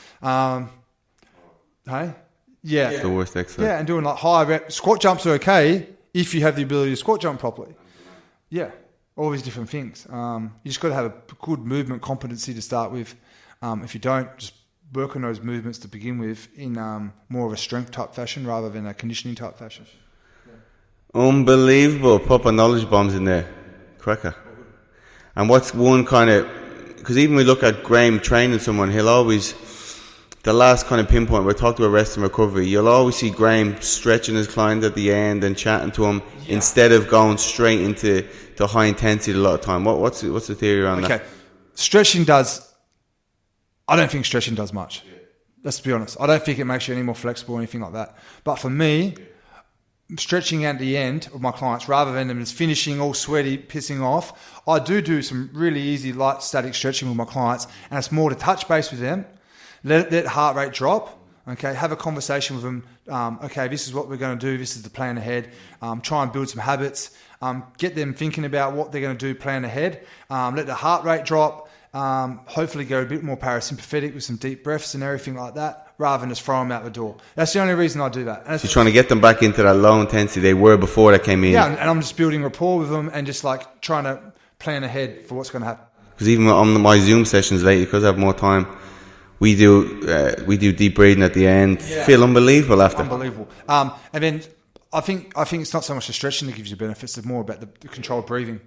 Hey? Yeah. It's the worst exercise. Yeah, and doing like high rep. Squat jumps are okay if you have the ability to squat jump properly. Yeah. All these different things. You just got to have a good movement competency to start with. If you don't, just work on those movements to begin with in more of a strength type fashion rather than a conditioning type fashion. Yeah. Unbelievable. Proper knowledge bombs in there. Cracker. And what's one kind of... Because even we look at Graeme training someone, he'll always... The last kind of pinpoint, we're talking about rest and recovery, you'll always see Graeme stretching his client at the end and chatting to him instead of going straight into the high intensity a lot of time. What's the theory around that? Okay. I don't think stretching does much. Let's be honest. I don't think it makes you any more flexible or anything like that. But for me, stretching at the end of my clients, rather than them just finishing all sweaty, pissing off, I do some really easy, light, static stretching with my clients, and it's more to touch base with them, let heart rate drop, okay, have a conversation with them, okay, this is what we're going to do, this is the plan ahead, try and build some habits, get them thinking about what they're going to do, plan ahead, let the heart rate drop, hopefully go a bit more parasympathetic with some deep breaths and everything like that, rather than just throw them out the door. That's the only reason I do that. So you're trying to get them back into that low intensity they were before they came in. Yeah, and I'm just building rapport with them and just like trying to plan ahead for what's going to happen. Because even on my Zoom sessions lately, because I have more time, we do deep breathing at the end. Yeah. Feel unbelievable after. Unbelievable. And then I think it's not so much the stretching that gives you benefits, it's more about the controlled breathing.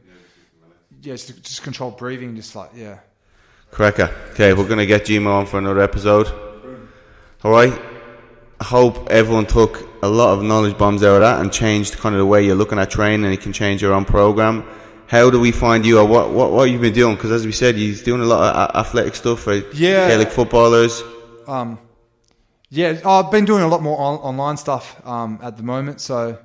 Yeah, it's just controlled breathing, just like, yeah. Cracker. Okay, we're going to get Gmo on for another episode. Alright? I hope everyone took a lot of knowledge bombs out of that and changed kind of the way you're looking at training, and you can change your own program. How do we find you, or what have you been doing? Because as we said, he's doing a lot of athletic stuff for Gaelic footballers. I've been doing a lot more online stuff at the moment. So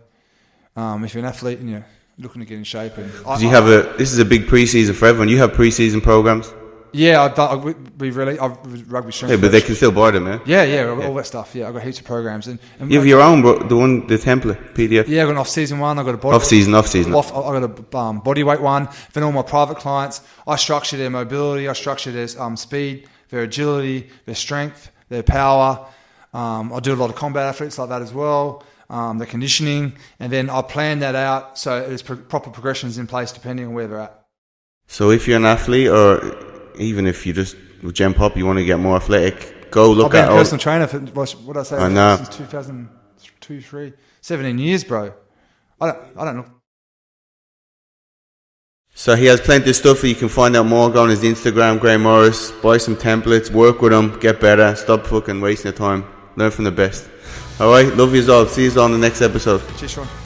if you're an athlete and you're looking to get in shape, this is a big pre-season for everyone. You have pre-season programs. Yeah, I've rugby strength. Yeah, but they can still buy them, all that stuff. Yeah, I've got heaps of programs. And you have your own, the template PDF. Yeah, I've got an off-season one. I've got a body off-season. I've got a body weight one. Then all my private clients, I structure their mobility, I structure their speed, their agility, their strength, their power. I do a lot of combat athletes like that as well. The conditioning, and then I plan that out so there's proper progressions in place depending on where they're at. So if you're an athlete, or even if you just with Gen Pop, you want to get more athletic, go look at... I've been a personal trainer for, what did I say? I know. Since 2002, 3, 17 years, bro. I don't know. So he has plenty of stuff that you can find out more. Go on his Instagram, Graeme Morris, buy some templates, work with him, get better, stop fucking wasting your time. Learn from the best. All right, love you all. See you all in the next episode. Cheers, Sean.